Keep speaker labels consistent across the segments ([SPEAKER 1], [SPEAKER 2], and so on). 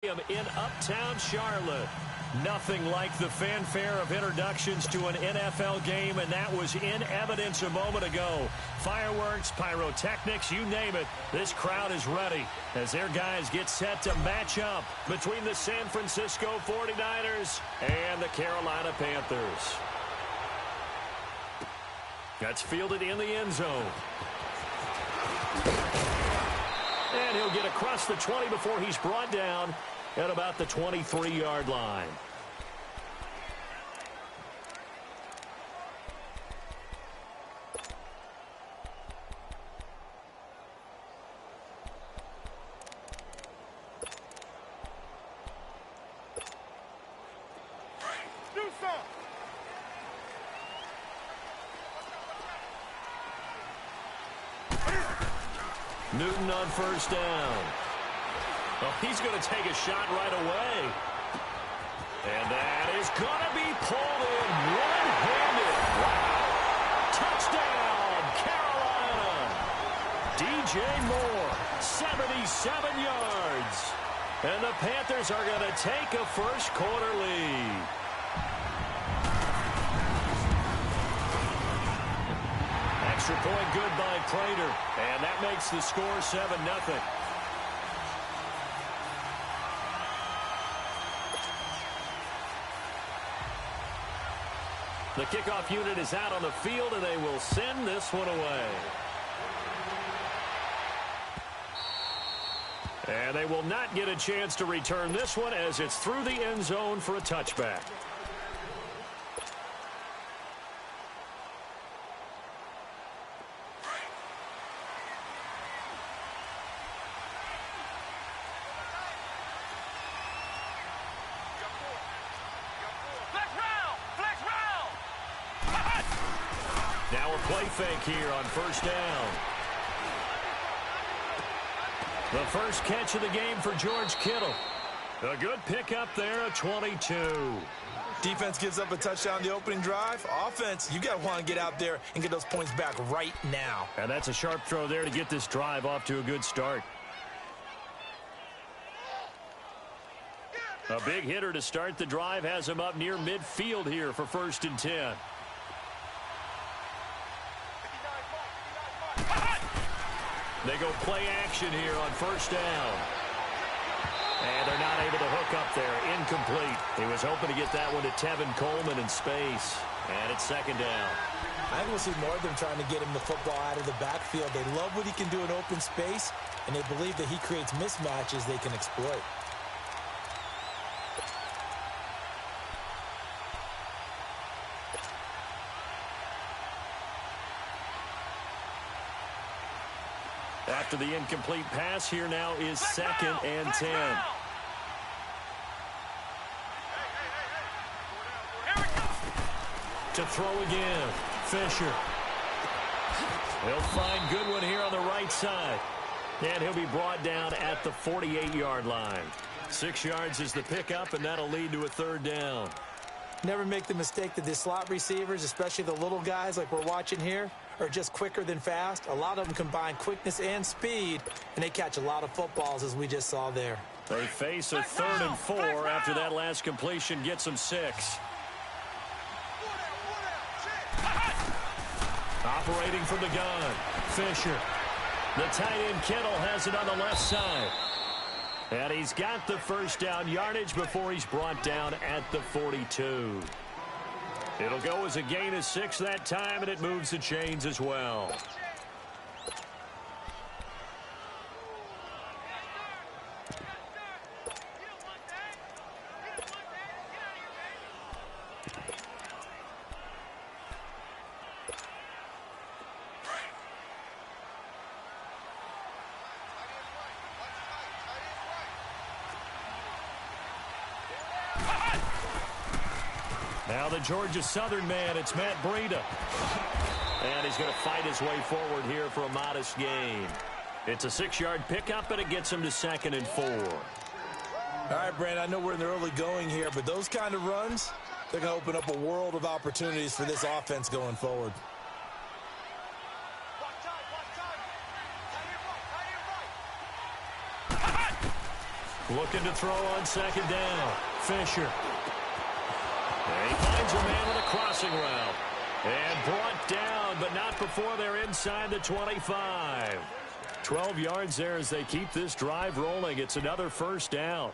[SPEAKER 1] In uptown Charlotte. Nothing like the fanfare of introductions to an NFL game, and that was in evidence a moment ago. Fireworks, pyrotechnics, you name it. This crowd is ready as their guys get set to match up between the San Francisco 49ers and the Carolina Panthers. That's fielded in the end zone. And he'll get across the 20 before he's brought down at about the 23-yard line. Newton on first down. Oh, he's going to take a shot right away. And that is going to be pulled in one-handed. Wow. Touchdown, Carolina. DJ Moore, 77 yards. And the Panthers are going to take a first-quarter lead. Extra point good by Prater. And that makes the score 7-0. The kickoff unit is out on the field, and they will send this one away. And they will not get a chance to return this one as it's through the end zone for a touchback. Play fake here on first down. The first catch of the game for George Kittle. A good pickup there at 22.
[SPEAKER 2] Defense gives up a touchdown the opening drive. Offense, you got to want to get out there and get those points back right now.
[SPEAKER 1] And that's a sharp throw there to get this drive off to a good start. A big hitter to start the drive has him up near midfield here for 1st and 10. They go play action here on first down. And they're not able to hook up there. Incomplete. He was hoping to get that one to Tevin Coleman in space. And it's 2nd down.
[SPEAKER 2] I think we'll see more of them trying to get him the football out of the backfield. They love what he can do in open space, and they believe that he creates mismatches they can exploit.
[SPEAKER 1] After the incomplete pass, here now is 2nd and 10. To throw again, Fisher. He'll find Goodwin here on the right side. And he'll be brought down at the 48-yard line. 6 yards is the pickup, and that'll lead to a 3rd down.
[SPEAKER 2] Never make the mistake that the slot receivers, especially the little guys like we're watching here, are just quicker than fast. A lot of them combine quickness and speed, and they catch a lot of footballs, as we just saw there.
[SPEAKER 1] They face a 3rd and 4 after that last completion gets them 6. Operating from the gun, Fisher. The tight end Kittle has it on the left side. And he's got the first down yardage before he's brought down at the 42. It'll go as a gain of 6 that time, and it moves the chains as well. Now the Georgia Southern man, it's Matt Breida. And he's going to fight his way forward here for a modest gain. It's a 6-yard pickup, and it gets him to 2nd and 4.
[SPEAKER 2] All right, Brandon, I know we're in the early going here, but those kind of runs, they're going to open up a world of opportunities for this offense going forward.
[SPEAKER 1] Looking to throw on second down. Fisher. And he finds a man with a crossing route. And brought down, but not before they're inside the 25. 12 yards there as they keep this drive rolling. It's another first down.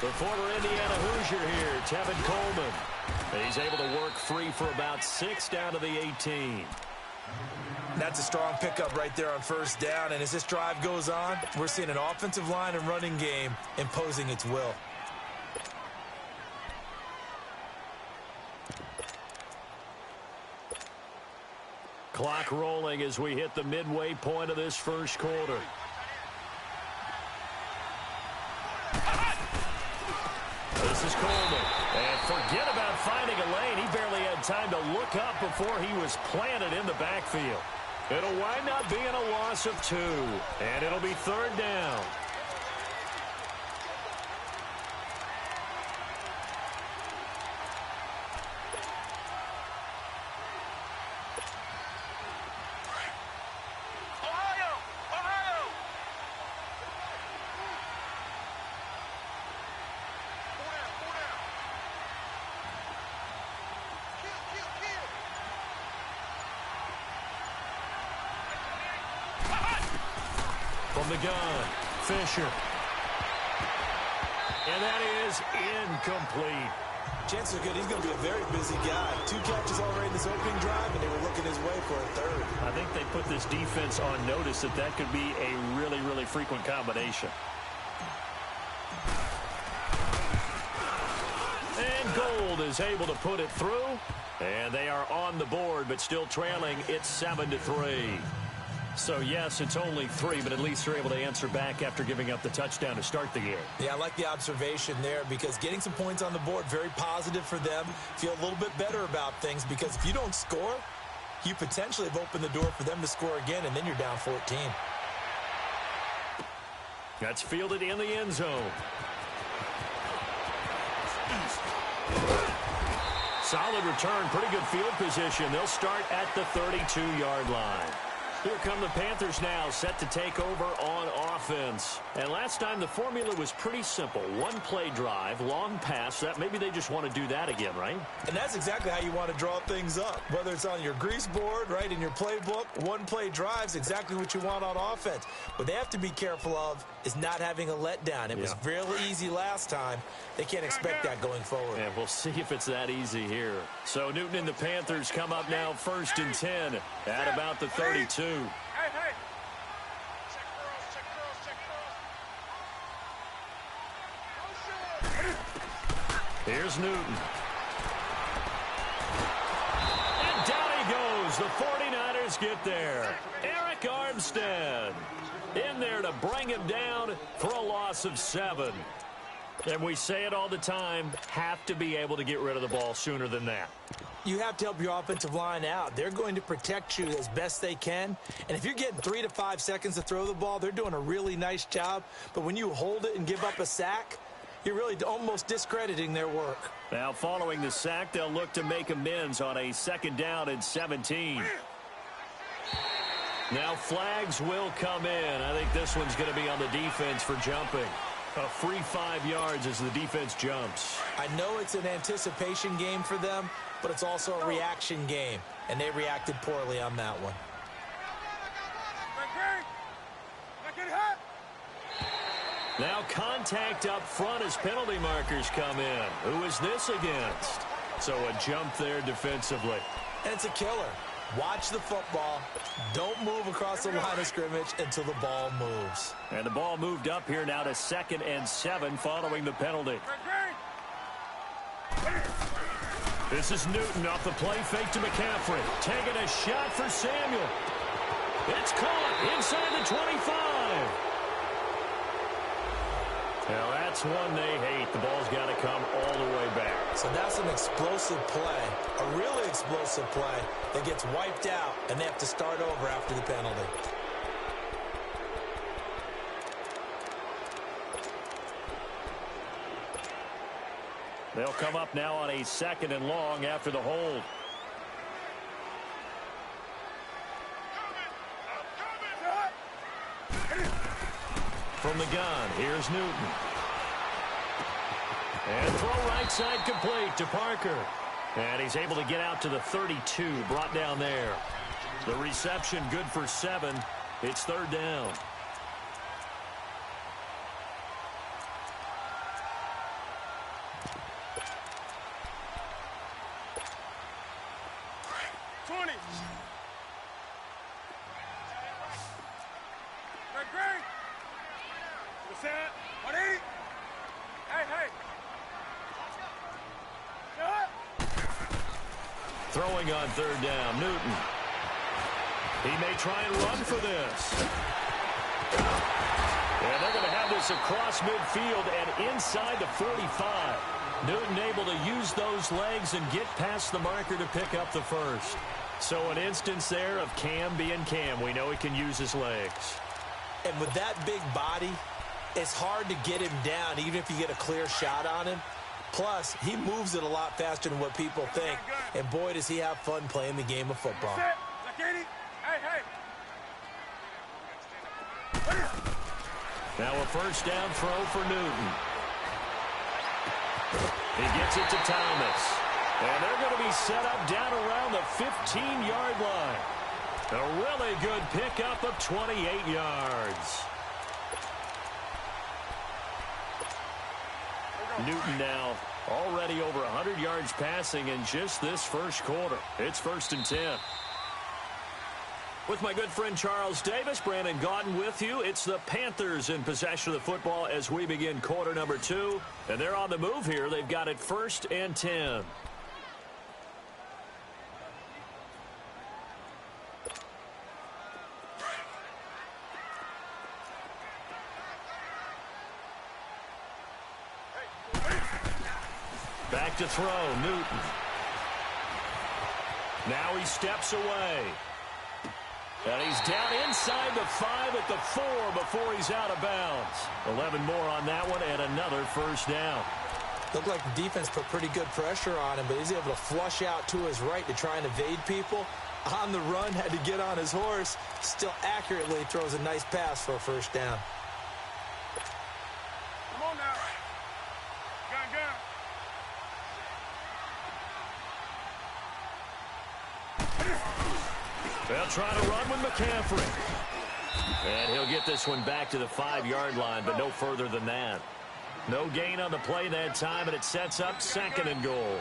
[SPEAKER 1] The former Indiana Hoosier here, Tevin Coleman. He's able to work free for about 6 down to the 18.
[SPEAKER 2] That's a strong pickup right there on first down. And as this drive goes on, we're seeing an offensive line and running game imposing its will.
[SPEAKER 1] Clock rolling as we hit the midway point of this first quarter. This is Coleman. And forget about finding a lane. He barely had time to look up before he was planted in the backfield. It'll wind up being a loss of 2. And it'll be third down. From the gun, Fisher. And that is incomplete.
[SPEAKER 2] Chances are good he's going to be a very busy guy. 2 catches already in this opening drive, and they were looking his way for a third.
[SPEAKER 1] I think they put this defense on notice that that could be a really, really frequent combination. And Gold is able to put it through. And they are on the board, but still trailing. It's 7-3. So, yes, it's only 3, but at least they're able to answer back after giving up the touchdown to start the game. Yeah,
[SPEAKER 2] I like the observation there because getting some points on the board, very positive for them. Feel a little bit better about things because if you don't score, you potentially have opened the door for them to score again, and then you're down 14.
[SPEAKER 1] That's fielded in the end zone. Solid return, pretty good field position. They'll start at the 32-yard line. Here come the Panthers now, set to take over on offense. And last time the formula was pretty simple. 1-play drive, long pass. That maybe they just want to do that again, right?
[SPEAKER 2] And that's exactly how you want to draw things up. Whether it's on your grease board, right, in your playbook, 1-play drive's exactly what you want on offense. What they have to be careful of is not having a letdown. It was really easy last time. They can't expect that going forward.
[SPEAKER 1] And we'll see if it's that easy here. So Newton and the Panthers come up now 1st and 10 at about the 32.
[SPEAKER 3] Hey.
[SPEAKER 1] Here's Newton. And down he goes. The 49ers get there. Eric Armstead in there to bring him down for a loss of 7. And we say it all the time, have to be able to get rid of the ball sooner than that.
[SPEAKER 2] You have to help your offensive line out. They're going to protect you as best they can. And if you're getting 3 to 5 seconds to throw the ball, they're doing a really nice job. But when you hold it and give up a sack, you're really almost discrediting their work.
[SPEAKER 1] Now, following the sack, they'll look to make amends on a 2nd down and 17. Now, flags will come in. I think this one's going to be on the defense for jumping. A free 5 yards as the defense jumps.
[SPEAKER 2] I know it's an anticipation game for them, but it's also a reaction game, and they reacted poorly on that one.
[SPEAKER 1] Now contact up front as penalty markers come in. Who is this against? So a jump there defensively.
[SPEAKER 2] And it's a killer. Watch the football. Don't move across the line of scrimmage until the ball moves.
[SPEAKER 1] And the ball moved up here now to 2nd and 7 following the penalty. This is Newton off the play fake to McCaffrey. Taking a shot for Samuel. It's caught inside the 25. Now that's one they hate. The ball's got to come all the way back.
[SPEAKER 2] So that's an explosive play, a really explosive play that gets wiped out, and they have to start over after the penalty.
[SPEAKER 1] They'll come up now on a 2nd and long after the hold. From the gun, here's Newton. And throw right side complete to Parker. And he's able to get out to the 32, brought down there. The reception good for 7. It's 3rd down. Throwing on 3rd down, Newton. He may try and run for this. And they're going to have this across midfield and inside the 45. Newton able to use those legs and get past the marker to pick up the 1st. So an instance there of Cam being Cam. We know he can use his legs.
[SPEAKER 2] And with that big body, it's hard to get him down, even if you get a clear shot on him. Plus, he moves it a lot faster than what people think. And boy, does he have fun playing the game of football.
[SPEAKER 1] Now a 1st down throw for Newton. He gets it to Thomas. And they're going to be set up down around the 15-yard line. A really good pickup of 28 yards. Newton now already over 100 yards passing in just this 1st quarter. It's 1st and 10. With my good friend Charles Davis, Brandon Gaudin with you. It's the Panthers in possession of the football as we begin quarter number 2. And they're on the move here. They've got it 1st and 10. Back to throw, Newton. Now he steps away. And he's down inside the 5 at the 4 before he's out of bounds. 11 more on that one and another 1st down.
[SPEAKER 2] Looked like the defense put pretty good pressure on him, but he's able to flush out to his right to try and evade people. On the run, had to get on his horse. Still accurately throws a nice pass for a 1st down.
[SPEAKER 3] Come on now. Gun.
[SPEAKER 1] They'll try to run with McCaffrey. And he'll get this one back to the 5-yard line, but no further than that. No gain on the play that time, and it sets up 2nd and goal.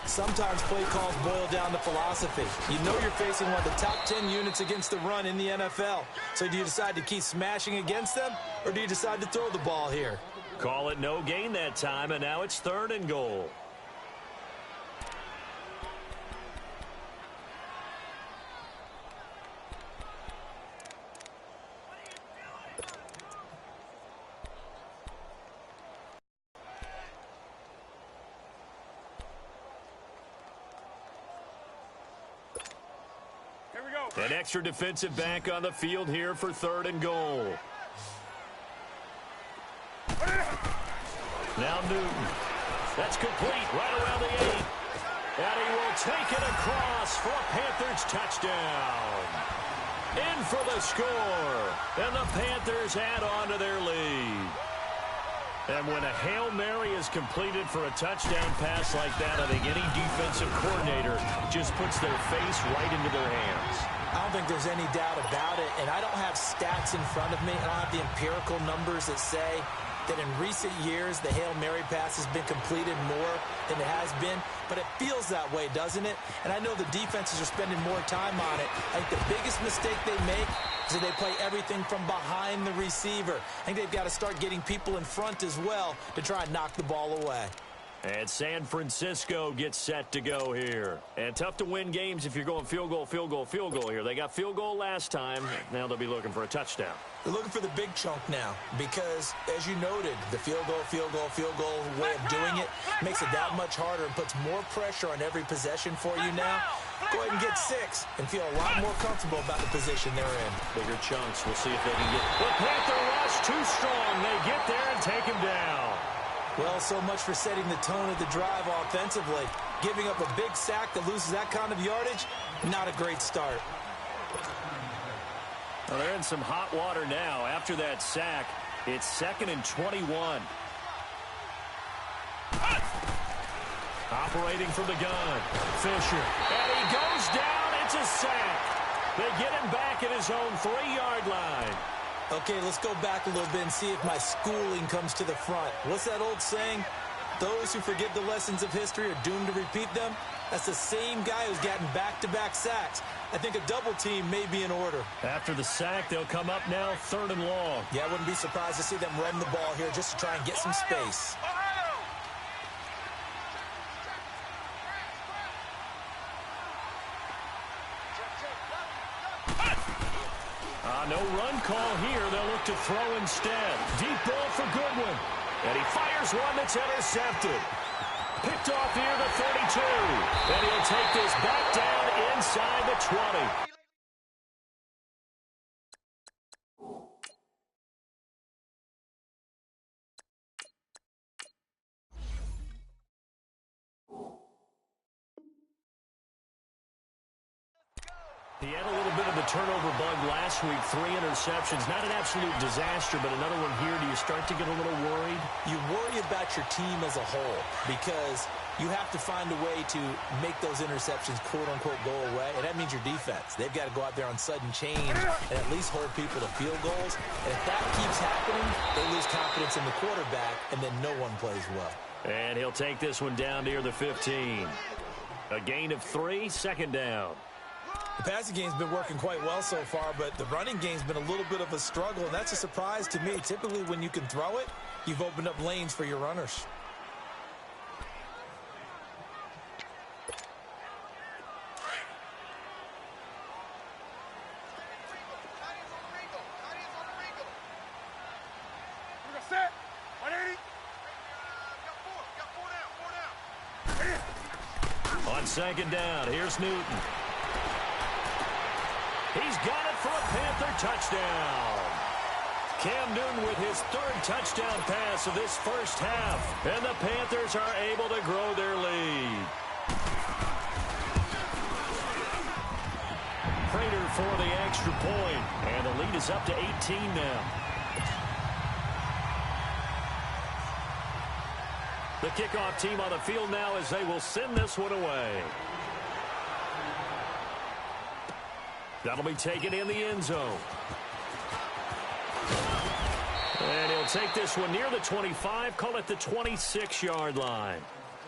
[SPEAKER 2] Sometimes play calls boil down to philosophy. You know you're facing one of the top 10 units against the run in the NFL. So do you decide to keep smashing against them, or do you decide to throw the ball here?
[SPEAKER 1] Call it no gain that time, and now it's 3rd and goal. An extra defensive back on the field here for 3rd and goal. Now Newton. That's complete right around the 8. And he will take it across for a Panthers touchdown. In for the score. And the Panthers add on to their lead. And when a Hail Mary is completed for a touchdown pass like that, I think any defensive coordinator just puts their face right into their hands.
[SPEAKER 2] I don't think there's any doubt about it, and I don't have stats in front of me. I don't have the empirical numbers that say that in recent years the Hail Mary pass has been completed more than it has been, but it feels that way, doesn't it? And I know the defenses are spending more time on it. I think the biggest mistake they make is that they play everything from behind the receiver. I think they've got to start getting people in front as well to try and knock the ball away.
[SPEAKER 1] And San Francisco gets set to go here. And tough to win games if you're going field goal, field goal, field goal here. They got field goal last time. Now they'll be looking for a touchdown.
[SPEAKER 2] They're looking for the big chunk now because, as you noted, the field goal way of doing it makes it that much harder and puts more pressure on every possession for you now. Go ahead and get 6 and feel a lot more comfortable about the position they're in.
[SPEAKER 1] Bigger chunks. We'll see if they can get... The Panther rush too strong. They get there and take him down.
[SPEAKER 2] Well, so much for setting the tone of the drive offensively. Giving up a big sack that loses that kind of yardage, not a great start.
[SPEAKER 1] Well, they're in some hot water now. After that sack, it's 2nd and 21. Operating from the gun, Fisher. And he goes down. It's a sack. They get him back at his own 3-yard line.
[SPEAKER 2] Okay, let's go back a little bit and see if my schooling comes to the front. What's that old saying? Those who forget the lessons of history are doomed to repeat them. That's the same guy who's gotten back-to-back sacks. I think a double team may be in order.
[SPEAKER 1] After the sack, they'll come up now 3rd and long.
[SPEAKER 2] Yeah, I wouldn't be surprised to see them run the ball here just to try and get some space.
[SPEAKER 1] No run call here. They'll look to throw instead. Deep ball for Goodwin. And he fires one that's intercepted. Picked off near the 32. And he'll take this back down inside the 20. He had a little bit of the turnover bug last week, 3 interceptions. Not an absolute disaster, but another one here. Do you start to get a little worried?
[SPEAKER 2] You worry about your team as a whole because you have to find a way to make those interceptions, quote-unquote, go away, and that means your defense. They've got to go out there on sudden change and at least hold people to field goals. And if that keeps happening, they lose confidence in the quarterback, and then no one plays well.
[SPEAKER 1] And he'll take this one down near the 15. A gain of 3, 2nd down.
[SPEAKER 2] The passing game's been working quite well so far, but the running game's been a little bit of a struggle, and that's a surprise to me. Typically, when you can throw it, you've opened up lanes for your runners.
[SPEAKER 3] Set. 180.
[SPEAKER 1] On 2nd down, here's Newton. He's got it for a Panther touchdown. Cam Newton with his 3rd touchdown pass of this first half. And the Panthers are able to grow their lead. Prater for the extra point. And the lead is up to 18 now. The kickoff team on the field now as they will send this one away. That'll be taken in the end zone. And he'll take this one near the 25, call it the 26-yard line.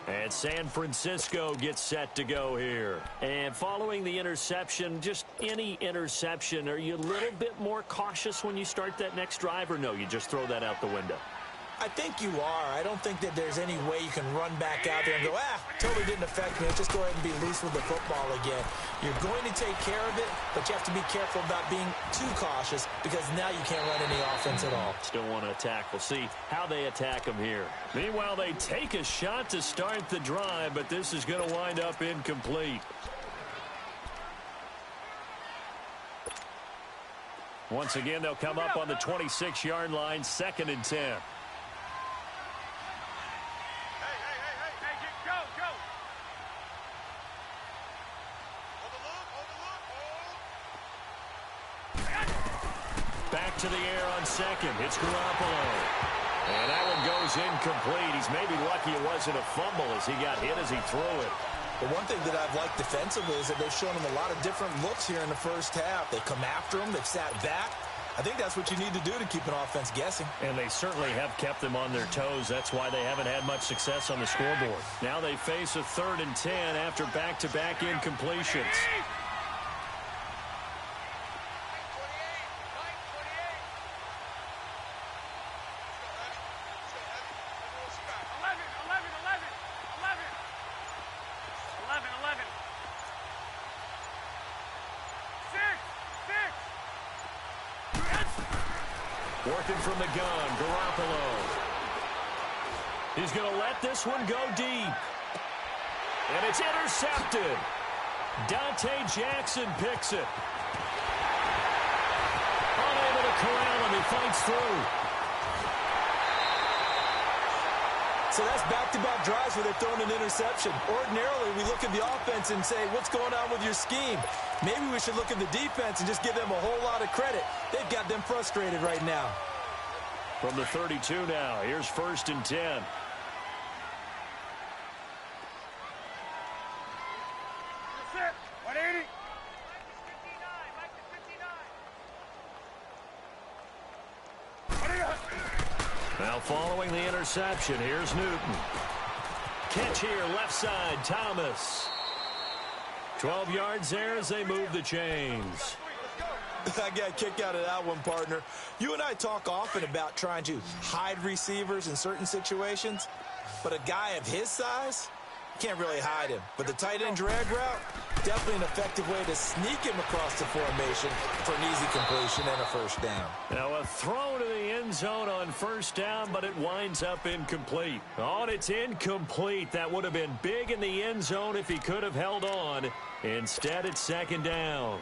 [SPEAKER 1] And San Francisco gets set to go here. And following the interception, just any interception, are you a little bit more cautious when you start that next drive, or no, you just throw that out the window?
[SPEAKER 2] I think you are. I don't think that there's any way you can run back out there and go, totally didn't affect me. Let's just go ahead and be loose with the football again. You're going to take care of it, but you have to be careful about being too cautious because now you can't run any offense at all.
[SPEAKER 1] Still want to attack. We'll see how they attack them here. Meanwhile, they take a shot to start the drive, but this is going to wind up incomplete. Once again, they'll come up on the 26-yard line, 2nd and 10. Back to the air on 2nd. It's Garoppolo. And that one goes incomplete. He's maybe lucky it wasn't a fumble as he got hit as he threw it.
[SPEAKER 2] But one thing that I've liked defensively is that they've shown him a lot of different looks here in the first half. They come after him. They've sat back. I think that's what you need to do to keep an offense guessing.
[SPEAKER 1] And they certainly have kept them on their toes. That's why they haven't had much success on the scoreboard. Now they face a 3rd and 10 after back-to-back incompletions. Working from the gun, Garoppolo. He's going to let this one go deep. And it's intercepted. Dante Jackson picks it. Unable to corral him. He fights through.
[SPEAKER 2] So that's back-to-back drives where they've thrown an interception. Ordinarily, we look at the offense and say, what's going on with your scheme? Maybe we should look at the defense and just give them a whole lot of credit. They've got them frustrated right now.
[SPEAKER 1] From the 32 now, here's 1st and 10.
[SPEAKER 3] Set. 180.
[SPEAKER 1] Now following the interception, here's Newton. Catch here, left side, Thomas. 12 yards there as they move the chains.
[SPEAKER 2] I got a kick out of that one, partner. You and I talk often about trying to hide receivers in certain situations, but a guy of his size, can't really hide him. But the tight end drag route, definitely an effective way to sneak him across the formation for an easy completion and a first down.
[SPEAKER 1] Now a throw to the end zone on first down, but it winds up incomplete. Oh, and it's incomplete. That would have been big in the end zone if he could have held on. Instead, it's 2nd down.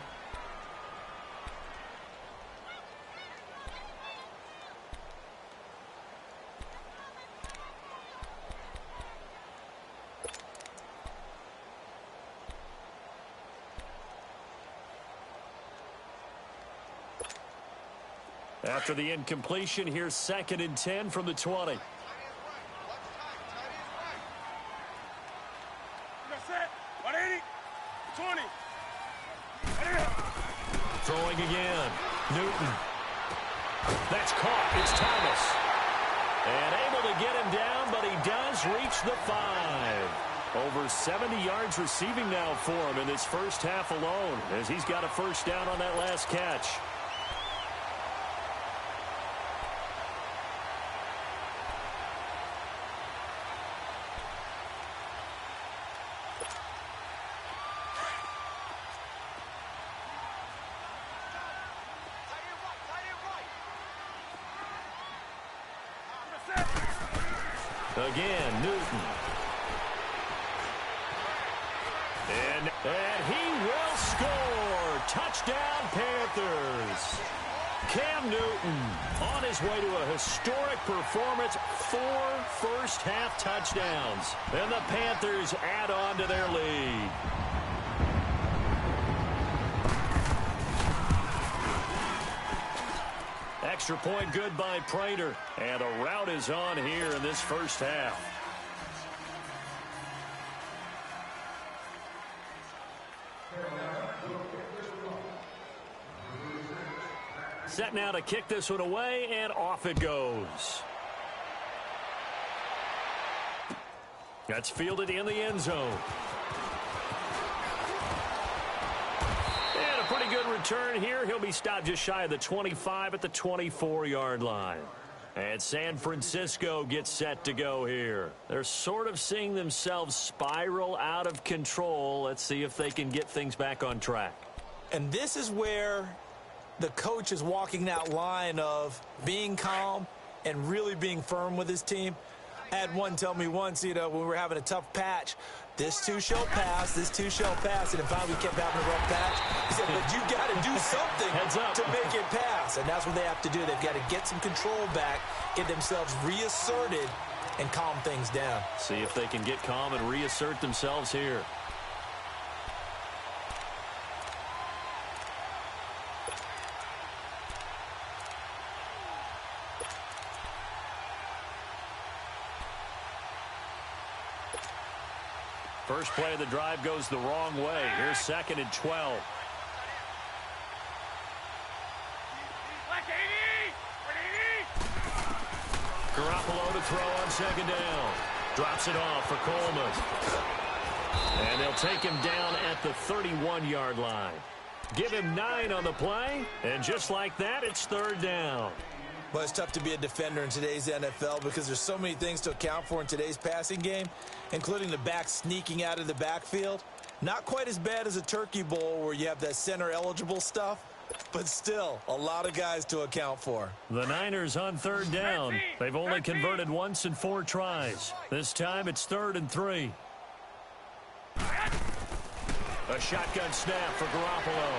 [SPEAKER 1] After the incompletion, here's 2nd and 10 from the 20.
[SPEAKER 3] Set. 180. 20.
[SPEAKER 1] Throwing again. Newton. That's caught. It's Thomas. And able to get him down, but he does reach the 5. Over 70 yards receiving now for him in this first half alone, as he's got a first down on that last catch. Again, Newton. And he will score. Touchdown, Panthers. Cam Newton on his way to a historic performance. 4 first-half touchdowns. And the Panthers add on to their lead. Extra point good by Prater. And a rout is on here in this first half. Set now to kick this one away, and off it goes. That's fielded in the end zone. And a pretty good return here. He'll be stopped just shy of the 25 at the 24-yard line. And San Francisco gets set to go here. They're sort of seeing themselves spiral out of control. Let's see if they can get things back on track.
[SPEAKER 2] And this is where the coach is walking that line of being calm and really being firm with his team. I had one tell me once, when we were having a tough patch, this too shall pass, this too shall pass, and finally we kept having a rough patch. He said, but you got to do something to make it pass, and that's what they have to do. They've got to get some control back, get themselves reasserted, and calm things down.
[SPEAKER 1] See if they can get calm and reassert themselves here. First play of the drive goes the wrong way. Here's 2nd and 12. Garoppolo to throw on 2nd down. Drops it off for Coleman. And they'll take him down at the 31-yard line. Give him 9 on the play, and just like that, it's 3rd down.
[SPEAKER 2] Well, it's tough to be a defender in today's NFL because there's so many things to account for in today's passing game, including the back sneaking out of the backfield. Not quite as bad as a turkey bowl where you have that center-eligible stuff, but still a lot of guys to account for.
[SPEAKER 1] The Niners on 3rd down. They've only converted once in 4 tries. This time it's 3rd and 3. A shotgun snap for Garoppolo.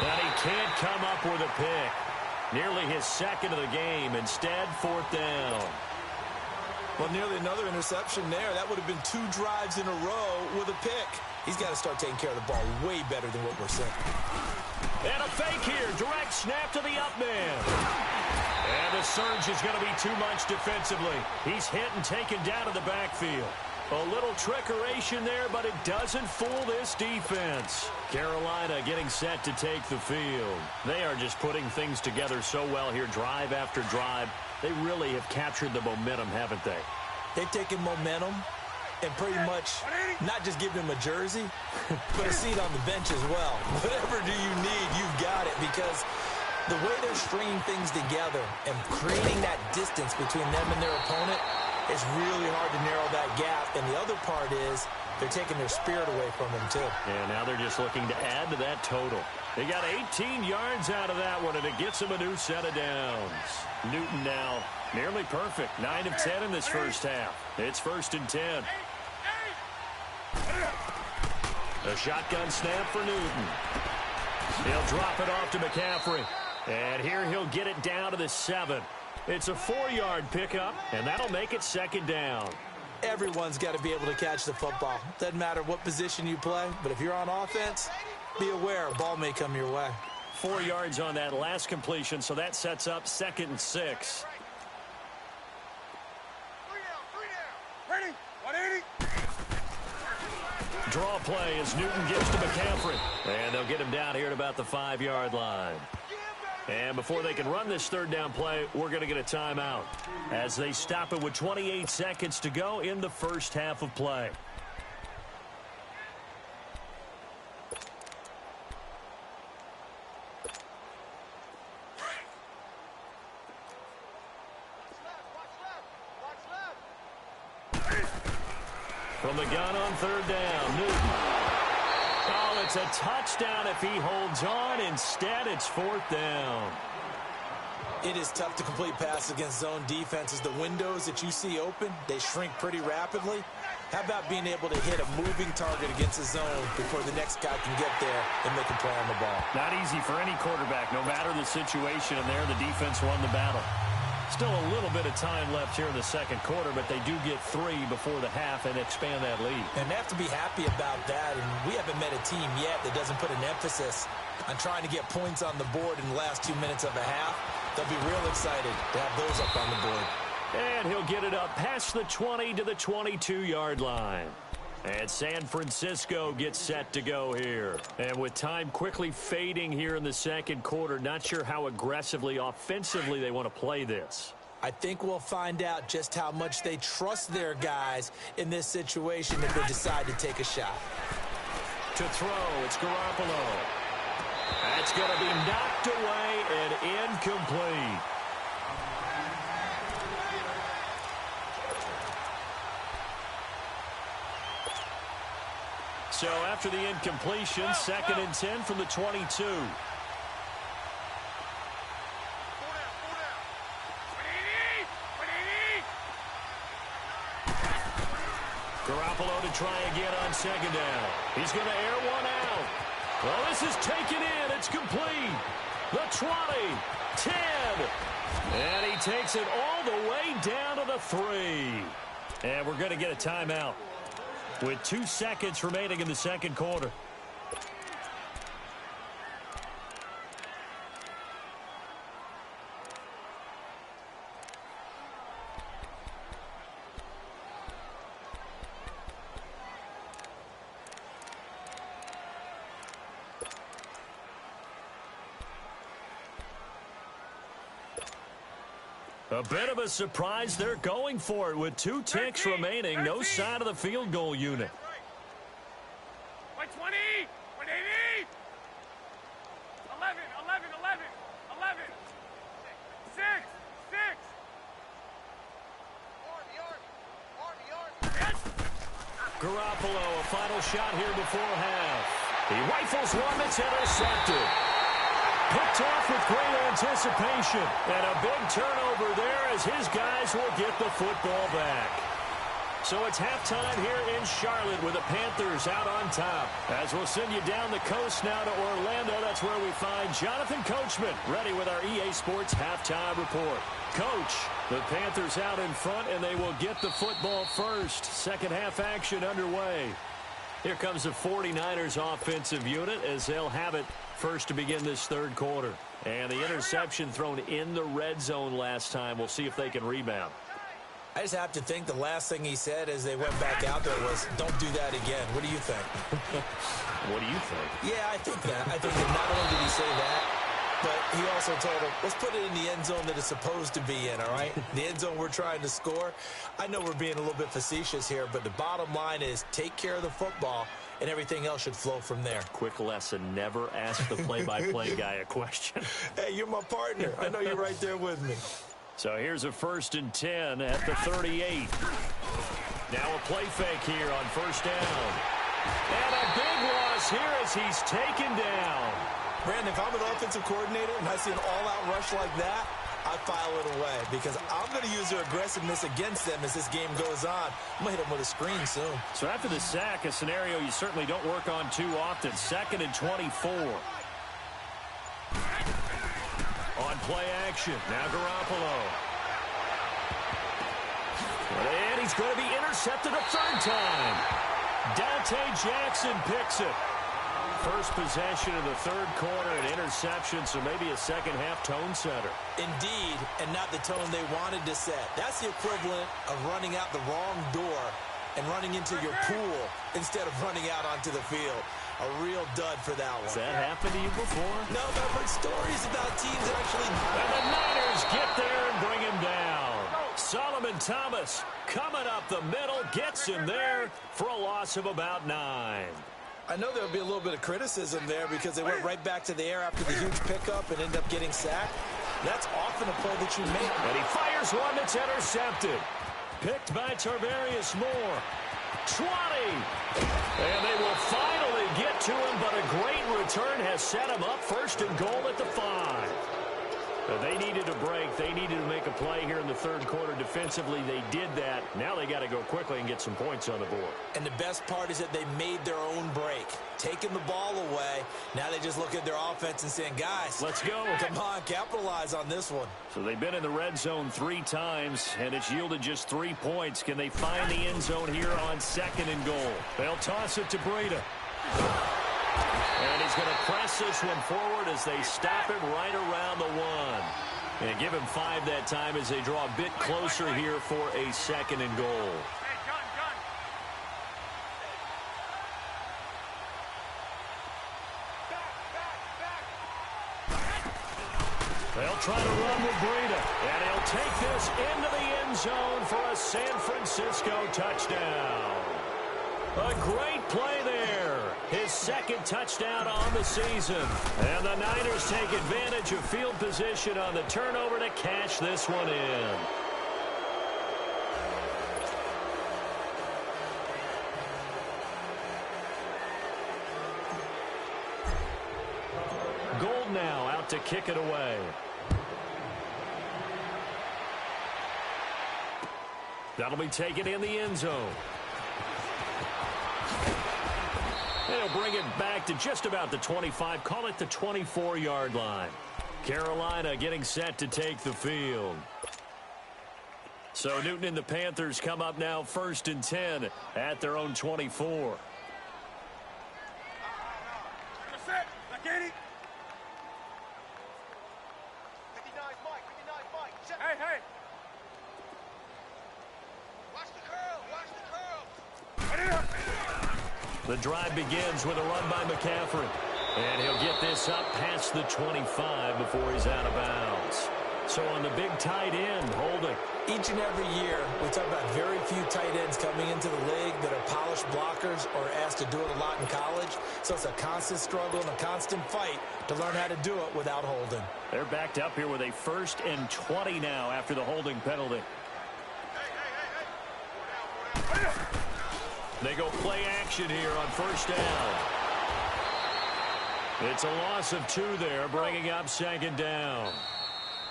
[SPEAKER 1] And he can't come up with a pick. Nearly his 2nd of the game. Instead, 4th down.
[SPEAKER 2] Well, nearly another interception there. That would have been 2 drives in a row with a pick. He's got to start taking care of the ball way better than what we're seeing.
[SPEAKER 1] And a fake here. Direct snap to the up man. And the surge is going to be too much defensively. He's hit and taken down to the backfield. A little trickeration there, but it doesn't fool this defense. Carolina getting set to take the field. They are just putting things together so well here, drive after drive. They really have captured the momentum, haven't they?
[SPEAKER 2] They've taken momentum and pretty much not just given him a jersey, but a seat on the bench as well. Whatever do you need, you've got it, because the way they're stringing things together and creating that distance between them and their opponent, it's really hard to narrow that gap. And the other part is they're taking their spirit away from them, too.
[SPEAKER 1] And now they're just looking to add to that total. They got 18 yards out of that one, and it gets them a new set of downs. Newton now nearly perfect. 9 of 10 in this first half. It's 1st and 10. A shotgun snap for Newton. He'll drop it off to McCaffrey. And here he'll get it down to the 7. It's a 4-yard pickup, and that'll make it 2nd down.
[SPEAKER 2] Everyone's got to be able to catch the football. Doesn't matter what position you play, but if you're on offense, be aware a ball may come your way.
[SPEAKER 1] 4 yards on that last completion, so that sets up 2nd and 6.
[SPEAKER 3] Ready? 180.
[SPEAKER 1] Draw play as Newton gets to McCaffrey. And they'll get him down here at about the 5-yard line. And before they can run this 3rd down play, we're going to get a timeout as they stop it with 28 seconds to go in the first half of play. From the gun on 3rd down, Newton. Oh, it's a touchdown if he holds on. Instead, it's 4th down.
[SPEAKER 2] It is tough to complete passes against zone defenses. The windows that you see open, they shrink pretty rapidly. How about being able to hit a moving target against a zone before the next guy can get there and make a play on the ball?
[SPEAKER 1] Not easy for any quarterback, no matter the situation, and there the defense won the battle. Still a little bit of time left here in the 2nd quarter, but they do get 3 before the half and expand that lead.
[SPEAKER 2] And they have to be happy about that, and we haven't met a team yet that doesn't put an emphasis on trying to get points on the board in the last 2 minutes of a half. They'll be real excited to have those up on the board.
[SPEAKER 1] And he'll get it up past the 20 to the 22-yard line. And San Francisco gets set to go here. And with time quickly fading here in the 2nd quarter, not sure how aggressively, offensively they want to play this.
[SPEAKER 2] I think we'll find out just how much they trust their guys in this situation if they decide to take a shot.
[SPEAKER 1] To throw, it's Garoppolo. That's going to be knocked away and incomplete. So after the incompletion, 2nd and 10 from the 22. Garoppolo to try again on 2nd down. He's going to air one out. Well, this is taken in. It's complete. The 20, 10. And he takes it all the way down to the 3. And we're going to get a timeout with 2 seconds remaining in the 2nd quarter. A bit of a surprise. They're going for it with 2 ticks remaining. No sign of the field goal unit.
[SPEAKER 3] 120, 180, 11, 11, 11, 11, 6, 6.
[SPEAKER 1] Garoppolo, a final shot here before half. He rifles one that's intercepted. Picked off with great anticipation. And a big turnover there as his guys will get the football back. So it's halftime here in Charlotte with the Panthers out on top. As we'll send you down the coast now to Orlando, that's where we find Jonathan Coachman ready with our EA Sports halftime report. Coach, the Panthers out in front, and they will get the football first. Second half action underway. Here comes the 49ers offensive unit as they'll have it first to begin this third quarter. And the interception thrown in the red zone last time. We'll see if they can rebound.
[SPEAKER 2] I just have to think the last thing he said as they went back out there was, don't do that again. What do you think?
[SPEAKER 1] What do you think?
[SPEAKER 2] Yeah, I think that. I think that not only did he say that, but he also told him, let's put it in the end zone that it's supposed to be in, all right? The end zone we're trying to score. I know we're being a little bit facetious here, but the bottom line is take care of the football, and everything else should flow from there.
[SPEAKER 1] Quick lesson, never ask the play-by-play guy a question.
[SPEAKER 2] Hey, you're my partner. I know you're right there with me.
[SPEAKER 1] So here's a 1st and 10 at the 38. Now a play fake here on first down. And a big loss here as he's taken down.
[SPEAKER 2] Brandon, if I'm an offensive coordinator and I see an all-out rush like that, I file it away because I'm going to use their aggressiveness against them as this game goes on. I'm going to hit them with a screen soon.
[SPEAKER 1] So after the sack, a scenario you certainly don't work on too often. 2nd and 24. On play action, now Garoppolo. And he's going to be intercepted a third time. Dante Jackson picks it. First possession of the third quarter, an interception, so maybe a second-half tone setter.
[SPEAKER 2] Indeed, and not the tone they wanted to set. That's the equivalent of running out the wrong door and running into your pool instead of running out onto the field. A real dud for that one.
[SPEAKER 1] Has that happened to you before?
[SPEAKER 2] No, but I've heard stories about teams that actually...
[SPEAKER 1] And the Niners get there and bring him down. Solomon Thomas coming up the middle, gets him there for a loss of about 9.
[SPEAKER 2] I know there'll be a little bit of criticism there because they went right back to the air after the huge pickup and ended up getting sacked. That's often a play that you make.
[SPEAKER 1] And he fires one that's intercepted. Picked by Tarvarius Moore. 20. And they will finally get to him, but a great return has set him up 1st and goal at the 5. They needed a break. They needed to make a play here in the third quarter. Defensively, they did that. Now they got to go quickly and get some points on the board.
[SPEAKER 2] And the best part is that they made their own break. Taking the ball away. Now they just look at their offense and saying, guys,
[SPEAKER 1] let's go.
[SPEAKER 2] Come on, capitalize on this one.
[SPEAKER 1] So they've been in the red zone 3 times, and it's yielded just 3 points. Can they find the end zone here on 2nd and goal? They'll toss it to Breida. And he's going to press this one forward as they stop him right around the 1. And give him 5 that time as they draw a bit closer here for a 2nd and goal. They'll try to run with Breida. And he'll take this into the end zone for a San Francisco touchdown. A great play there. His 2nd touchdown on the season. And the Niners take advantage of field position on the turnover to cash this one in. Gold now out to kick it away. That'll be taken in the end zone. They'll bring it back to just about the 25. Call it the 24-yard line. Carolina getting set to take the field. So Newton and the Panthers come up now 1st and 10 at their own 24.
[SPEAKER 3] Hey.
[SPEAKER 1] The drive begins with a run by McCaffrey. And he'll get this up past the 25 before he's out of bounds. So on the big tight end, holding.
[SPEAKER 2] Each and every year, we talk about very few tight ends coming into the league that are polished blockers or asked to do it a lot in college. So it's a constant struggle and a constant fight to learn how to do it without holding.
[SPEAKER 1] They're backed up here with a 1st and 20 now after the holding penalty. They go play action here on 1st down. It's a loss of 2 there, bringing up 2nd down.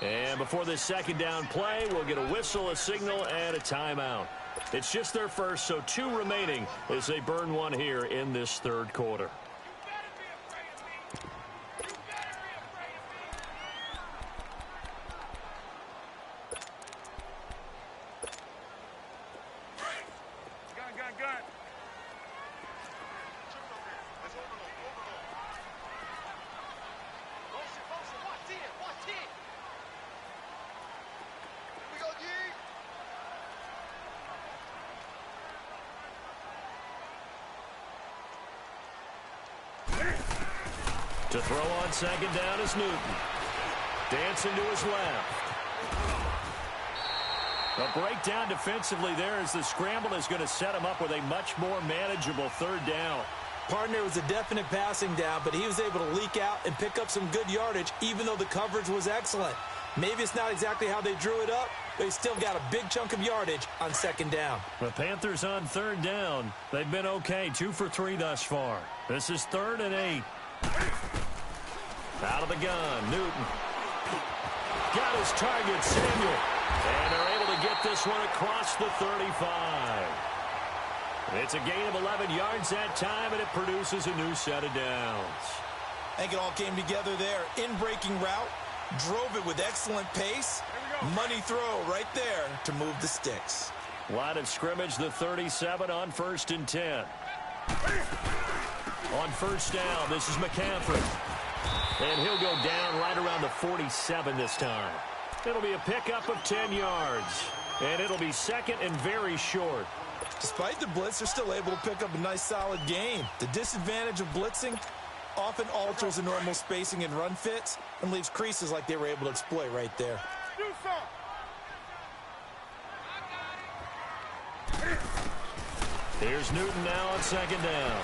[SPEAKER 1] And before this 2nd down play, we'll get a whistle, a signal, and a timeout. It's just their first, so 2 remaining as they burn one here in this third quarter. To throw on second down is Newton. Dancing to his left. A breakdown defensively there as the scramble is going to set him up with a much more manageable third down.
[SPEAKER 2] Partner was a definite passing down, but he was able to leak out and pick up some good yardage, even though the coverage was excellent. Maybe it's not exactly how they drew it up, but he still got a big chunk of yardage on second down.
[SPEAKER 1] The Panthers on third down. They've been okay, 2 for 3 thus far. This is 3rd and 8. Out of the gun, Newton. Got his target, Samuel. And they're able to get this one across the 35. It's a gain of 11 yards that time, and it produces a new set of downs.
[SPEAKER 2] I think it all came together there. In-breaking route, drove it with excellent pace. Money throw right there to move the sticks.
[SPEAKER 1] Line of scrimmage, the 37 on 1st and 10. On first down, this is McCaffrey. And he'll go down right around the 47 this time. It'll be a pickup of 10 yards. And it'll be 2nd and very short.
[SPEAKER 2] Despite the blitz, they're still able to pick up a nice solid gain. The disadvantage of blitzing often alters the normal spacing and run fits and leaves creases like they were able to exploit right there.
[SPEAKER 3] Do something.
[SPEAKER 1] Here's Newton now on second down.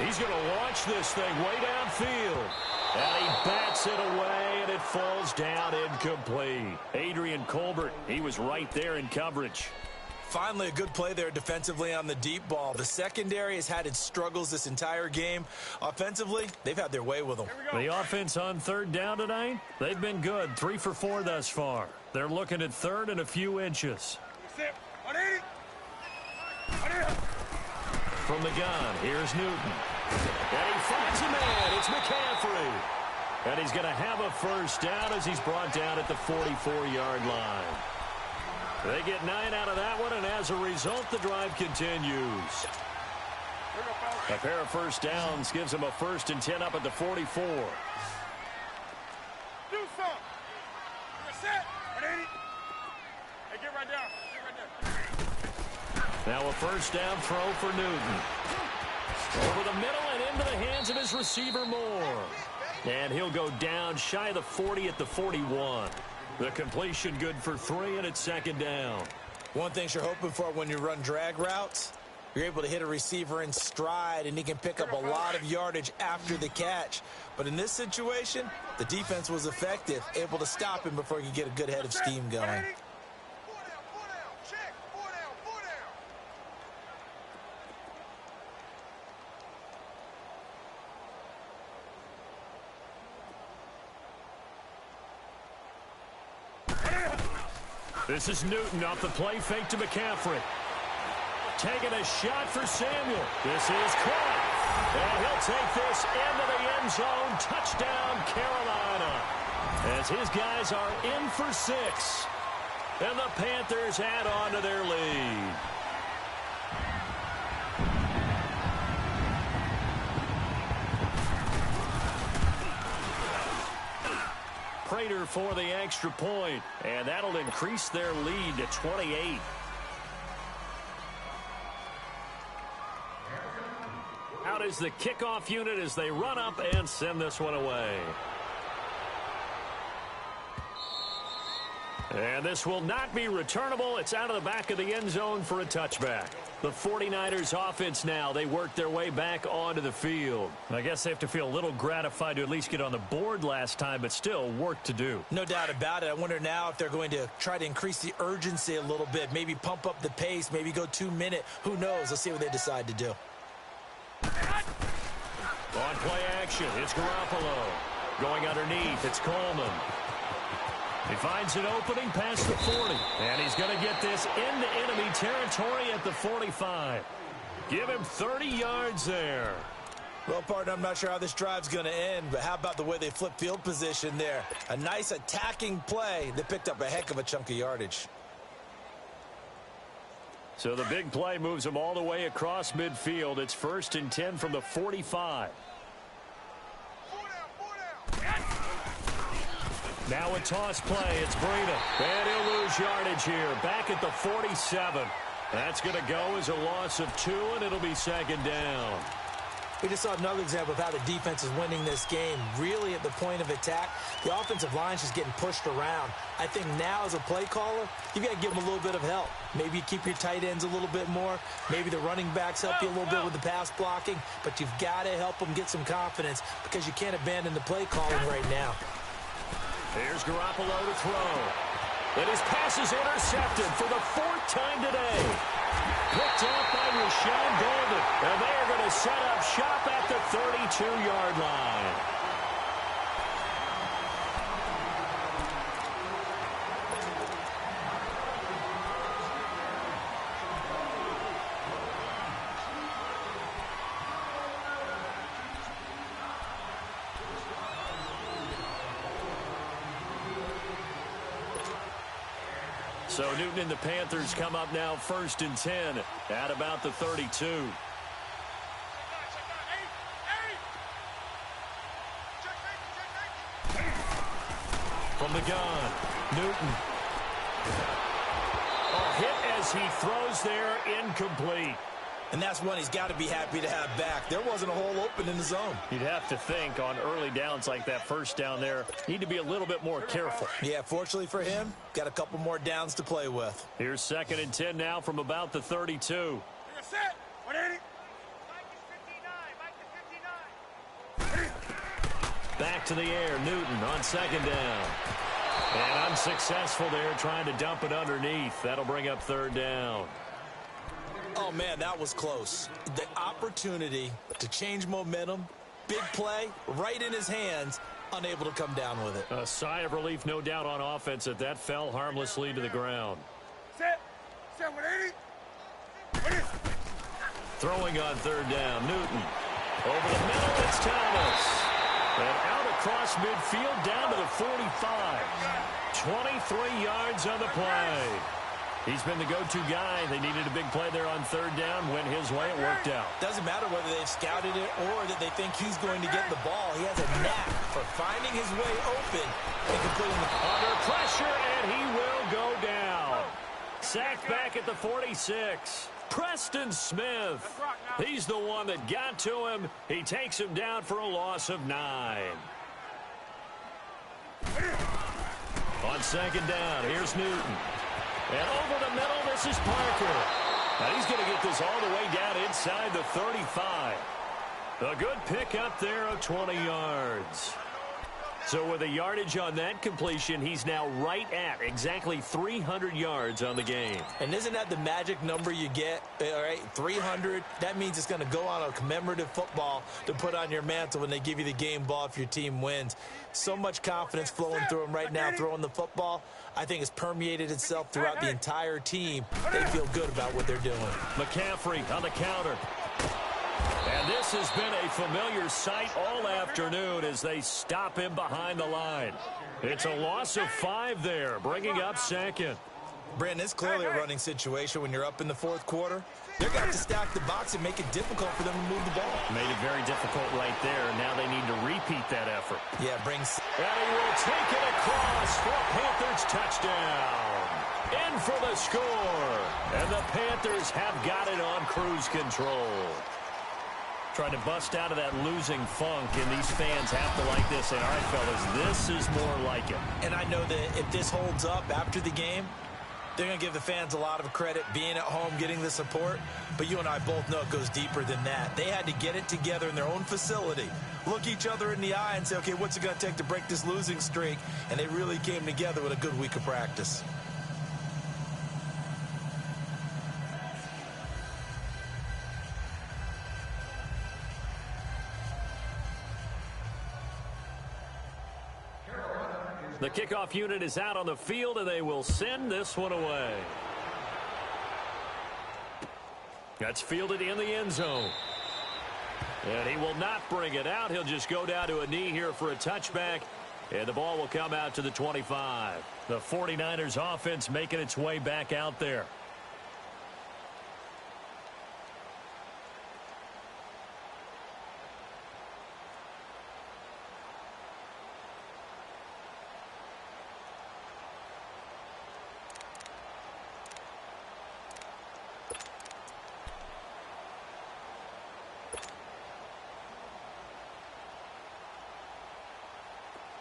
[SPEAKER 1] He's going to launch this thing way downfield. And he bats it away, and it falls down incomplete. Adrian Colbert, he was right there in coverage.
[SPEAKER 2] Finally, a good play there defensively on the deep ball. The secondary has had its struggles this entire game. Offensively, they've had their way with them.
[SPEAKER 1] The offense on third down tonight, they've been good. 3 for 4 thus far. They're looking at 3rd and a few inches. From the gun, here's Newton. And he finds a man. It's McCaffrey. And he's going to have a first down as he's brought down at the 44-yard line. They get 9 out of that one, and as a result, the drive continues. A pair of first downs gives them a 1st and 10 up at the 44.
[SPEAKER 3] Do something. You're set. Hey, get right down. Get right there.
[SPEAKER 1] Now a first down throw for Newton. Over the middle and into the hands of his receiver Moore. And he'll go down shy of the 40 at the 41. The completion good for 3, and it's 2nd down.
[SPEAKER 2] One thing you're hoping for when you run drag routes, you're able to hit a receiver in stride, and he can pick up a lot of yardage after the catch. But in this situation, the defense was effective, able to stop him before he could get a good head of steam going.
[SPEAKER 1] This is Newton off the play fake to McCaffrey. Taking a shot for Samuel. This is caught. And he'll take this into the end zone. Touchdown, Carolina. As his guys are in for 6. And the Panthers add on to their lead. Prater for the extra point, and that'll increase their lead to 28. Out is the kickoff unit as they run up and send this one away. And this will not be returnable. It's out of the back of the end zone for a touchback. The 49ers offense now, they work their way back onto the field. I guess they have to feel a little gratified to at least get on the board last time, but still work to do.
[SPEAKER 2] No doubt about it. I wonder now if they're going to try to increase the urgency a little bit, maybe pump up the pace, maybe go 2-minute. Who knows? Let's see what they decide to do.
[SPEAKER 1] On play action, it's Garoppolo. Going underneath, it's Coleman. He finds an opening past the 40. And he's going to get this into enemy territory at the 45. Give him 30 yards there.
[SPEAKER 2] Well, partner, I'm not sure how this drive's going to end, but how about the way they flip field position there? A nice attacking play. They picked up a heck of a chunk of yardage.
[SPEAKER 1] So the big play moves them all the way across midfield. It's 1st and 10 from the 45. Now a toss play. It's Breida. And he'll lose yardage here. Back at the 47. That's going to go as a loss of 2, and it'll be 2nd down.
[SPEAKER 2] We just saw another example of how the defense is winning this game. Really at the point of attack, the offensive line's just getting pushed around. I think now as a play caller, you got to give them a little bit of help. Maybe you keep your tight ends a little bit more. Maybe the running backs help you a little bit with the pass blocking. But you've got to help them get some confidence because you can't abandon the play calling right now.
[SPEAKER 1] Here's Garoppolo to throw. And his pass is intercepted for the 4th time today. Picked off by Rashawn Golden. And they are going to set up shop at the 32-yard line. So Newton and the Panthers come up now 1st and 10 at about the 32. From the gun, Newton. A hit as he throws there, incomplete.
[SPEAKER 2] And that's one he's got to be happy to have back. There wasn't a hole open in the zone.
[SPEAKER 1] You'd have to think on early downs like that 1st down there, need to be a little bit more careful.
[SPEAKER 2] Yeah, fortunately for him, got a couple more downs to play with.
[SPEAKER 1] Here's 2nd and 10 now from about the 32.
[SPEAKER 3] Set. 180.
[SPEAKER 1] Back to the air, Newton on 2nd down. And unsuccessful there trying to dump it underneath. That'll bring up 3rd down.
[SPEAKER 2] Oh, man, that was close. The opportunity to change momentum, big play, right in his hands, unable to come down with it.
[SPEAKER 1] A sigh of relief, no doubt, on offense that that fell harmlessly to the ground.
[SPEAKER 3] Set. 180.
[SPEAKER 1] Throwing on 3rd down, Newton. Over the middle, it's Thomas. And out across midfield, down to the 45. 23 yards on the play. He's been the go-to guy. They needed a big play there on 3rd down. Went his way. It worked out.
[SPEAKER 2] Doesn't matter whether they've scouted it or that they think he's going to get the ball. He has a knack for finding his way open and completing the
[SPEAKER 1] under pressure, and he will go down. Sacked back at the 46. Preston Smith. He's the one that got to him. He takes him down for a loss of 9. On 2nd down, here's Newton. And over the middle, this is Parker. And he's going to get this all the way down inside the 35. A good pick up there of 20 yards. So with a yardage on that completion, he's now right at exactly 300 yards on the game.
[SPEAKER 2] And isn't that the magic number you get? All right, 300. That means it's going to go on a commemorative football to put on your mantle when they give you the game ball if your team wins. So much confidence flowing through him right now throwing the football. I think it's permeated itself throughout the entire team. They feel good about what they're doing.
[SPEAKER 1] McCaffrey on the counter. And this has been a familiar sight all afternoon as they stop him behind the line. It's a loss of 5 there, bringing up 2nd.
[SPEAKER 2] Brandon, it's clearly a running situation when you're up in the 4th quarter. They're going to stack the box and make it difficult for them to move the ball.
[SPEAKER 1] Made it very difficult right there. Now they need to repeat that effort.
[SPEAKER 2] Yeah, brings.
[SPEAKER 1] And he will take it across for a Panthers touchdown. In for the score. And the Panthers have got it on cruise control. Trying to bust out of that losing funk, and these fans have to like this. And, all right, fellas, this is more like it.
[SPEAKER 2] And I know that if this holds up after the game, they're going to give the fans a lot of credit, being at home, getting the support. But you and I both know it goes deeper than that. They had to get it together in their own facility, look each other in the eye and say, okay, what's it going to take to break this losing streak? And they really came together with a good week of practice.
[SPEAKER 1] The kickoff unit is out on the field, and they will send this one away. That's fielded in the end zone. And he will not bring it out. He'll just go down to a knee here for a touchback. And the ball will come out to the 25. The 49ers offense making its way back out there.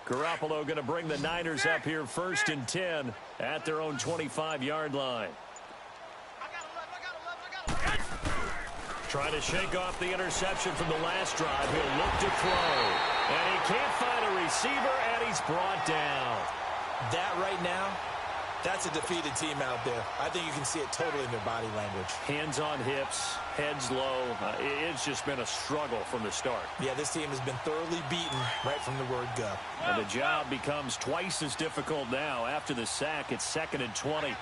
[SPEAKER 1] Garoppolo going to bring the Niners up here 1st and 10 at their own 25-yard line. Trying to shake off the interception from the last drive. He'll look to throw. And he can't find a receiver, and he's brought down.
[SPEAKER 2] That right now, that's a defeated team out there. I think you can see it totally in their body language.
[SPEAKER 1] Hands on hips, heads low. It's just been a struggle from the start.
[SPEAKER 2] Yeah, this team has been thoroughly beaten right from the word go.
[SPEAKER 1] And the job becomes twice as difficult now. After the sack, it's 2nd and 20.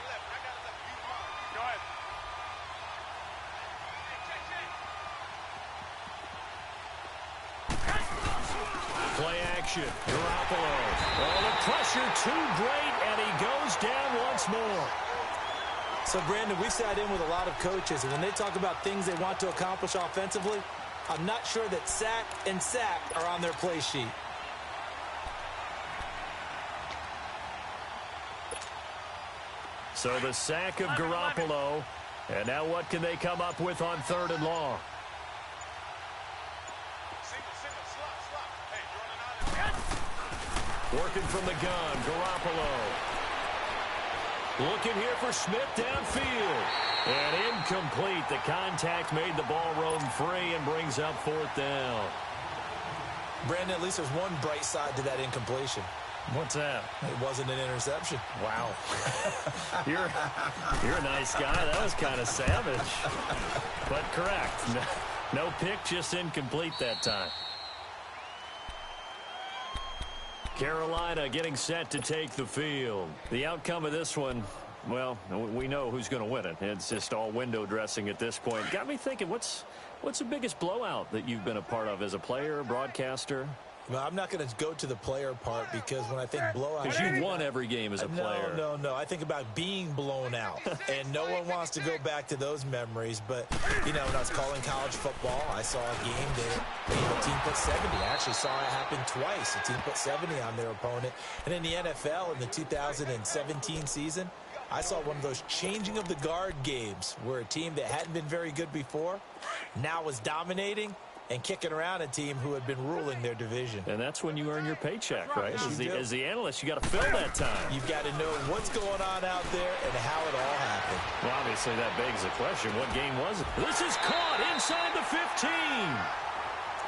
[SPEAKER 1] Play action. Garoppolo. Oh, the pressure too great, and he goes down once more.
[SPEAKER 2] So, Brandon, we've sat in with a lot of coaches, and when they talk about things they want to accomplish offensively, I'm not sure that sack and sack are on their play sheet.
[SPEAKER 1] So the sack of Garoppolo, and now what can they come up with on 3rd and long? Working from the gun, Garoppolo. Looking here for Smith downfield. And incomplete. The contact made the ball roam free and brings up 4th down.
[SPEAKER 2] Brandon, at least there's one bright side to that incompletion.
[SPEAKER 1] What's that?
[SPEAKER 2] It wasn't an interception.
[SPEAKER 1] Wow. You're a nice guy. That was kind of savage. But correct. No pick, just incomplete that time. Carolina getting set to take the field. The outcome of this one, well, we know who's going to win it. It's just all window dressing at this point. Got me thinking, what's the biggest blowout that you've been a part of as a player, broadcaster?
[SPEAKER 2] Well, I'm not going to go to the player part because when I think blowout...
[SPEAKER 1] Because you won every game as a player.
[SPEAKER 2] No. I think about being blown out. And no one wants to go back to those memories. But, you know, when I was calling college football, I saw a game that a team put 70. I actually saw it happen twice. A team put 70 on their opponent. And in the NFL, in the 2017 season, I saw one of those changing of the guard games where a team that hadn't been very good before now was dominating and kicking around a team who had been ruling their division.
[SPEAKER 1] And that's when you earn your paycheck, right?
[SPEAKER 2] Yes,
[SPEAKER 1] As the analyst, you got to fill that time.
[SPEAKER 2] You've got to know what's going on out there and how it all happened.
[SPEAKER 1] Well, obviously, that begs the question, what game was it? This is caught inside the 15.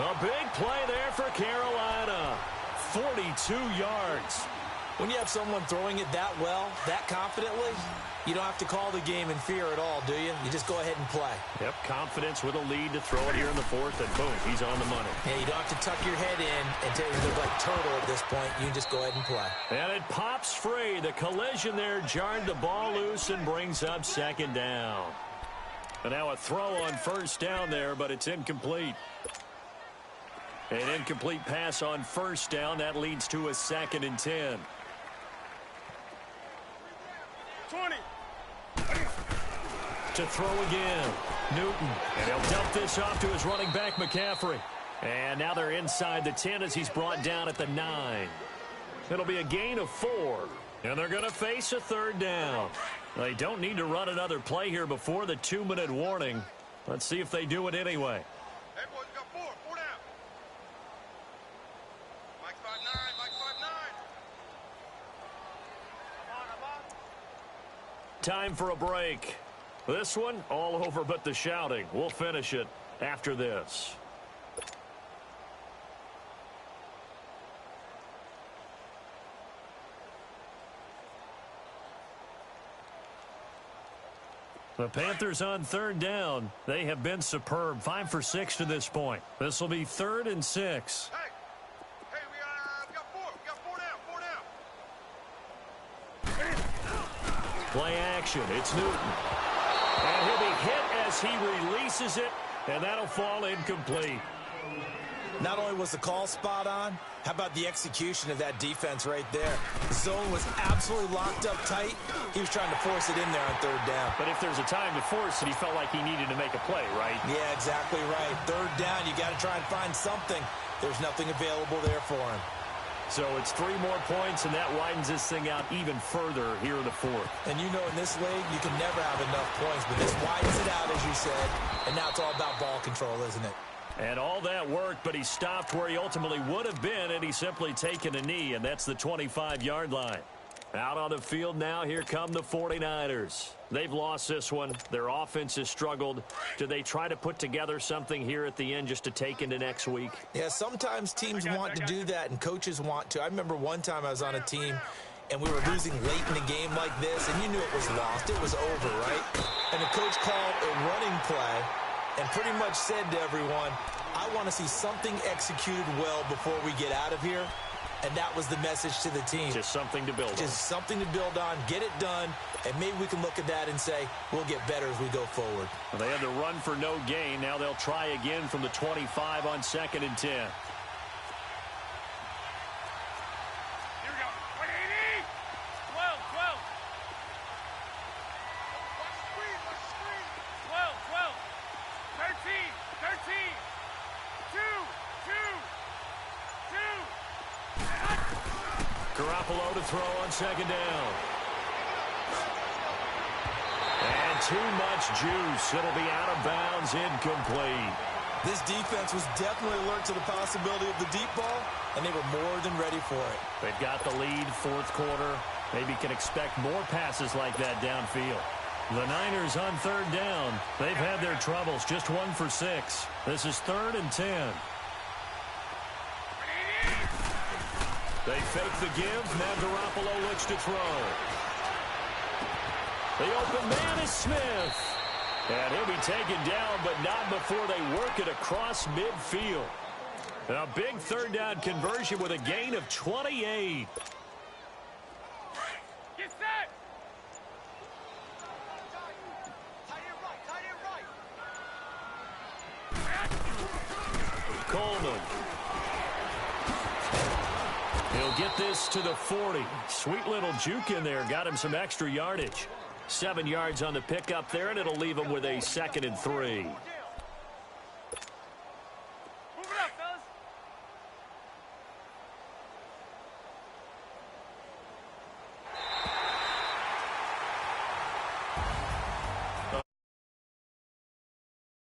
[SPEAKER 1] A big play there for Carolina. 42 yards.
[SPEAKER 2] When you have someone throwing it that well, that confidently, you don't have to call the game in fear at all, do you? You just go ahead and play.
[SPEAKER 1] Yep, confidence with a lead to throw it here in the 4th, and boom, he's on the money.
[SPEAKER 2] Yeah, you don't have to tuck your head in and look like turtle at this point. You can just go ahead and play.
[SPEAKER 1] And it pops free. The collision there jarred the ball loose and brings up 2nd down. And now a throw on 1st down there, but it's incomplete. An incomplete pass on 1st down. That leads to a 2nd and 10.
[SPEAKER 3] 20.
[SPEAKER 1] To throw again. Newton. And he'll dump this off to his running back, McCaffrey. And now they're inside the 10 as he's brought down at the 9. It'll be a gain of 4. And they're going to face a 3rd down. They don't need to run another play here before the 2-minute warning. Let's see if they do it anyway.
[SPEAKER 3] Hey, boys, we got 4. 4 down. Mike 5'9". Mike 5'9". Come on.
[SPEAKER 1] Time for a break. This one, all over but the shouting. We'll finish it after this. The Panthers on 3rd down. They have been superb. 5 for 6 to this point. This will be 3rd and 6.
[SPEAKER 3] Hey, we got 4. We got 4 down. 4 down.
[SPEAKER 1] Play action. It's Newton. And he'll be hit as he releases it, and that'll fall incomplete.
[SPEAKER 2] Not only was the call spot on, how about the execution of that defense right there? The zone was absolutely locked up tight. He was trying to force it in there on third down.
[SPEAKER 1] But if there's a time to force it, he felt like he needed to make a play, right?
[SPEAKER 2] Yeah, exactly right. Third down, you got to try and find something. There's nothing available there for him.
[SPEAKER 1] So it's 3 more points, and that widens this thing out even further here in the fourth.
[SPEAKER 2] And you know in this league, you can never have enough points, but this widens it out, as you said, and now it's all about ball control, isn't it?
[SPEAKER 1] And all that worked, but he stopped where he ultimately would have been, and he's simply taken a knee, and that's the 25-yard line. Out on the field now, here come the 49ers. They've lost this one. Their offense has struggled. Do they try to put together something here at the end just to take into next week?
[SPEAKER 2] Yeah, sometimes teams want to do that, and coaches want to. I remember one time I was on a team, and we were losing late in the game like this, and you knew it was lost. It was over, right? And the coach called a running play and pretty much said to everyone, I want to see something executed well before we get out of here. And that was the message to the team.
[SPEAKER 1] Just something to build on.
[SPEAKER 2] Just something to build on, get it done, and maybe we can look at that and say, we'll get better as we go forward.
[SPEAKER 1] Well, they had to run for no gain. Now they'll try again from the 25 on 2nd and 10.
[SPEAKER 3] Here we go. 180. 12, 12. Watch the screen, watch the screen. 12, 12. 13, 13. 2, 2, 2.
[SPEAKER 1] Garoppolo to throw on 2nd down. And too much juice. It'll be out of bounds, incomplete.
[SPEAKER 2] This defense was definitely alert to the possibility of the deep ball, and they were more than ready for it.
[SPEAKER 1] They've got the lead, 4th quarter. Maybe can expect more passes like that downfield. The Niners on 3rd down. They've had their troubles, just 1 for 6. This is 3rd and 10. They fake the give. Now Garoppolo looks to throw. The open man is Smith. And he'll be taken down, but not before they work it across midfield. A big 3rd down conversion with a gain of 28.
[SPEAKER 3] Get set.
[SPEAKER 1] Coleman. He'll get this to the 40. Sweet little juke in there. Got him some extra yardage. 7 yards on the pickup there, and it'll leave him with a 2nd and 3.